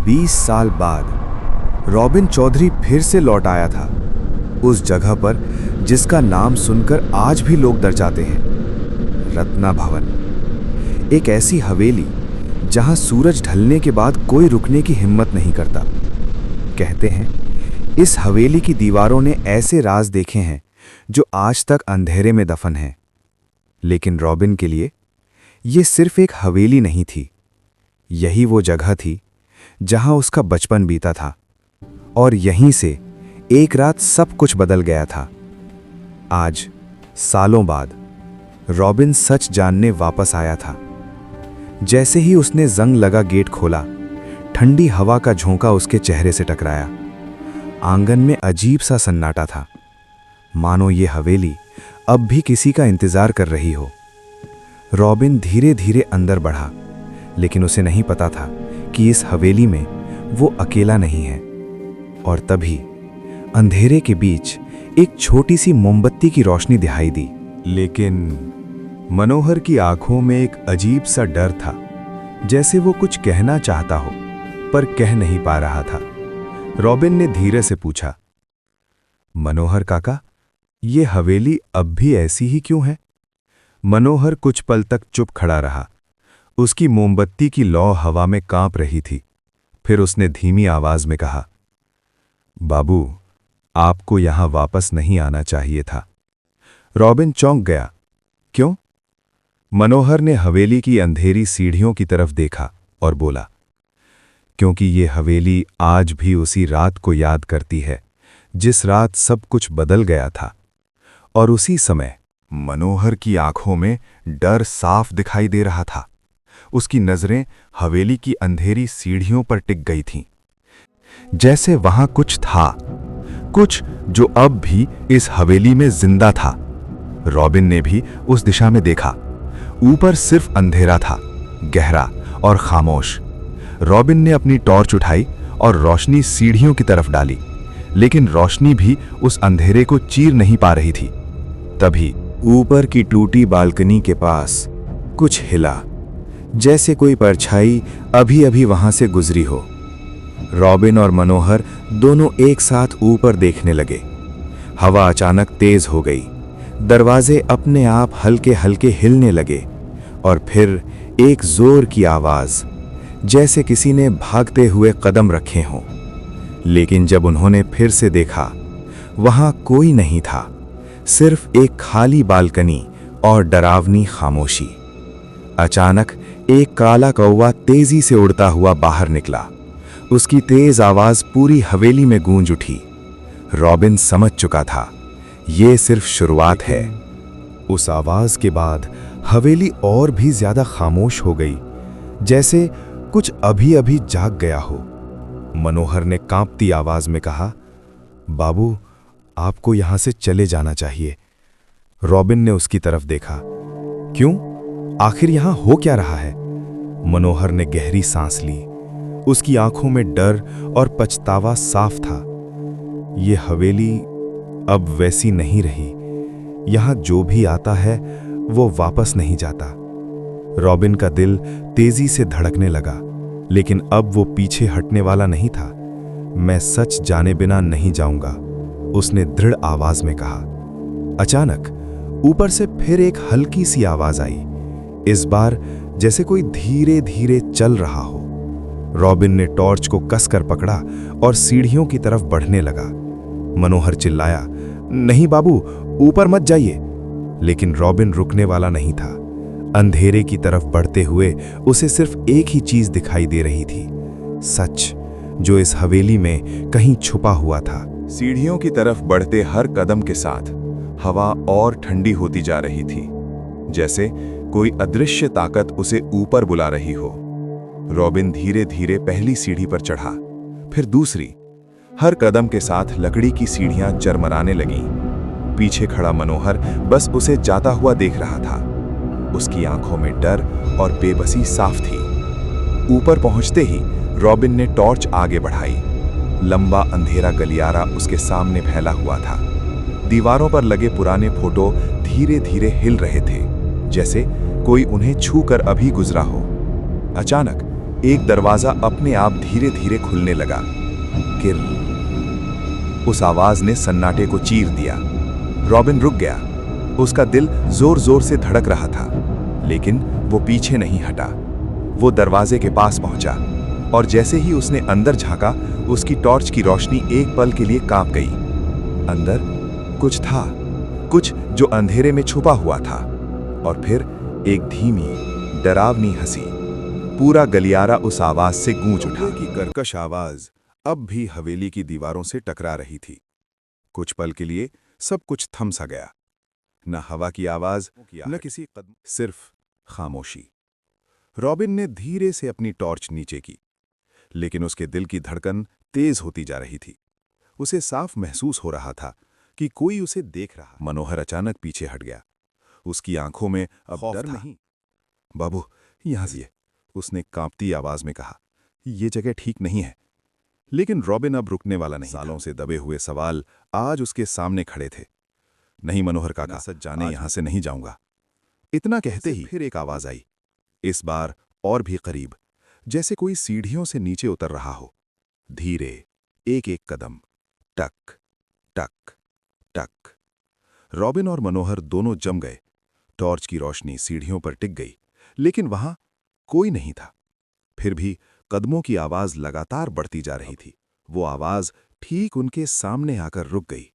20 साल बाद रॉबिन चौधरी फिर से लौट आया था, उस जगह पर जिसका नाम सुनकर आज भी लोग डर जाते हैं, रत्ना भवन। एक ऐसी हवेली जहां सूरज ढलने के बाद कोई रुकने की हिम्मत नहीं करता। कहते हैं इस हवेली की दीवारों ने ऐसे राज देखे हैं जो आज तक अंधेरे में दफन हैं। लेकिन रॉबिन के लिए ये सिर्फ एक हवेली नहीं थी, यही वो जगह थी जहां उसका बचपन बीता था, और यहीं से एक रात सब कुछ बदल गया था। आज सालों बाद रॉबिन सच जानने वापस आया था। जैसे ही उसने जंग लगा गेट खोला, ठंडी हवा का झोंका उसके चेहरे से टकराया। आंगन में अजीब सा सन्नाटा था, मानो ये हवेली अब भी किसी का इंतजार कर रही हो। रॉबिन धीरे धीरे अंदर बढ़ा, लेकिन उसे नहीं पता था कि इस हवेली में वो अकेला नहीं है। और तभी अंधेरे के बीच एक छोटी सी मोमबत्ती की रोशनी दिखाई दी। लेकिन मनोहर की आंखों में एक अजीब सा डर था, जैसे वो कुछ कहना चाहता हो पर कह नहीं पा रहा था। रॉबिन ने धीरे से पूछा, मनोहर काका, ये हवेली अब भी ऐसी ही क्यों है? मनोहर कुछ पल तक चुप खड़ा रहा। उसकी मोमबत्ती की लौ हवा में कांप रही थी। फिर उसने धीमी आवाज में कहा, बाबू, आपको यहां वापस नहीं आना चाहिए था। रॉबिन चौंक गया। क्यों? मनोहर ने हवेली की अंधेरी सीढ़ियों की तरफ देखा और बोला, क्योंकि ये हवेली आज भी उसी रात को याद करती है जिस रात सब कुछ बदल गया था। और उसी समय मनोहर की आंखों में डर साफ दिखाई दे रहा था। उसकी नजरें हवेली की अंधेरी सीढ़ियों पर टिक गई थीं, जैसे वहां कुछ था, कुछ जो अब भी इस हवेली में जिंदा था। रॉबिन ने भी उस दिशा में देखा। ऊपर सिर्फ अंधेरा था, गहरा और खामोश। रॉबिन ने अपनी टॉर्च उठाई और रोशनी सीढ़ियों की तरफ डाली, लेकिन रोशनी भी उस अंधेरे को चीर नहीं पा रही थी। तभी ऊपर की टूटी बालकनी के पास कुछ हिला, जैसे कोई परछाई अभी अभी वहां से गुजरी हो। रॉबिन और मनोहर दोनों एक साथ ऊपर देखने लगे। हवा अचानक तेज हो गई, दरवाजे अपने आप हल्के हल्के हिलने लगे, और फिर एक जोर की आवाज, जैसे किसी ने भागते हुए कदम रखे हों। लेकिन जब उन्होंने फिर से देखा, वहां कोई नहीं था, सिर्फ एक खाली बालकनी और डरावनी खामोशी। अचानक एक काला कौवा तेजी से उड़ता हुआ बाहर निकला। उसकी तेज आवाज पूरी हवेली में गूंज उठी। रॉबिन समझ चुका था, ये सिर्फ शुरुआत है। उस आवाज के बाद हवेली और भी ज्यादा खामोश हो गई, जैसे कुछ अभी अभी जाग गया हो। मनोहर ने कांपती आवाज में कहा, बाबू, आपको यहां से चले जाना चाहिए। रॉबिन ने उसकी तरफ देखा। क्यों? आखिर यहां हो क्या रहा है? मनोहर ने गहरी सांस ली। उसकी आंखों में डर और पछतावा साफ था। ये हवेली अब वैसी नहीं रही। यहां जो भी आता है वो वापस नहीं जाता। रॉबिन का दिल तेजी से धड़कने लगा, लेकिन अब वो पीछे हटने वाला नहीं था। मैं सच जाने बिना नहीं जाऊंगा, उसने दृढ़ आवाज में कहा। अचानक ऊपर से फिर एक हल्की सी आवाज आई, इस बार जैसे कोई धीरे धीरे चल रहा हो। रॉबिन ने टॉर्च को कसकर पकड़ा और सीढ़ियों की तरफ बढ़ने लगा। मनोहर चिल्लाया, नहीं बाबू, ऊपर मत जाइए। लेकिन रॉबिन रुकने वाला नहीं था। अंधेरे की तरफ बढ़ते हुए उसे सिर्फ एक ही चीज दिखाई दे रही थी, सच जो इस हवेली में कहीं छुपा हुआ था। सीढ़ियों की तरफ बढ़ते हर कदम के साथ हवा और ठंडी होती जा रही थी, जैसे कोई अदृश्य ताकत उसे ऊपर बुला रही हो। रॉबिन धीरे धीरे पहली सीढ़ी पर चढ़ा, फिर दूसरी। हर कदम के साथ लकड़ी की सीढ़ियां चरमराने लगीं। पीछे खड़ा मनोहर बस उसे जाता हुआ देख रहा था। उसकी आंखों में डर और बेबसी साफ थी। ऊपर पहुंचते ही रॉबिन ने टॉर्च आगे बढ़ाई। लंबा अंधेरा गलियारा उसके सामने फैला हुआ था। दीवारों पर लगे पुराने फोटो धीरे धीरे हिल रहे थे, जैसे कोई उन्हें छूकर अभी गुजरा हो। अचानक एक दरवाजा अपने आप धीरे धीरे खुलने लगा। किर। उस आवाज ने सन्नाटे को चीर दिया। रॉबिन रुक गया। उसका दिल जोर जोर से धड़क रहा था, लेकिन वो पीछे नहीं हटा। वो दरवाजे के पास पहुंचा और जैसे ही उसने अंदर झांका, उसकी टॉर्च की रोशनी एक पल के लिए कांप गई। अंदर कुछ था, कुछ जो अंधेरे में छुपा हुआ था। और फिर एक धीमी, डरावनी हंसी। पूरा गलियारा उस आवाज से गूंज उठा। की कर्कश आवाज अब भी हवेली की दीवारों से टकरा रही थी। कुछ पल के लिए सब कुछ थम सा गया। न हवा की आवाज, न किसी कदम, सिर्फ खामोशी। रॉबिन ने धीरे से अपनी टॉर्च नीचे की, लेकिन उसके दिल की धड़कन तेज होती जा रही थी। उसे साफ महसूस हो रहा था कि कोई उसे देख रहा। मनोहर अचानक पीछे हट गया। उसकी आंखों में अब डर नहीं। बाबू, यहां से, उसने कांपती आवाज में कहा। यह जगह ठीक नहीं है। लेकिन रॉबिन अब रुकने वाला नहीं। सालों से दबे हुए सवाल आज उसके सामने खड़े थे। नहीं मनोहर काका, सच जाने यहां से नहीं जाऊंगा। इतना कहते ही फिर एक आवाज आई, इस बार और भी करीब, जैसे कोई सीढ़ियों से नीचे उतर रहा हो। धीरे, एक एक कदम, टक टक टक। रॉबिन और मनोहर दोनों जम गए। टॉर्च की रोशनी सीढ़ियों पर टिक गई, लेकिन वहां कोई नहीं था। फिर भी कदमों की आवाज लगातार बढ़ती जा रही थी। वो आवाज ठीक उनके सामने आकर रुक गई।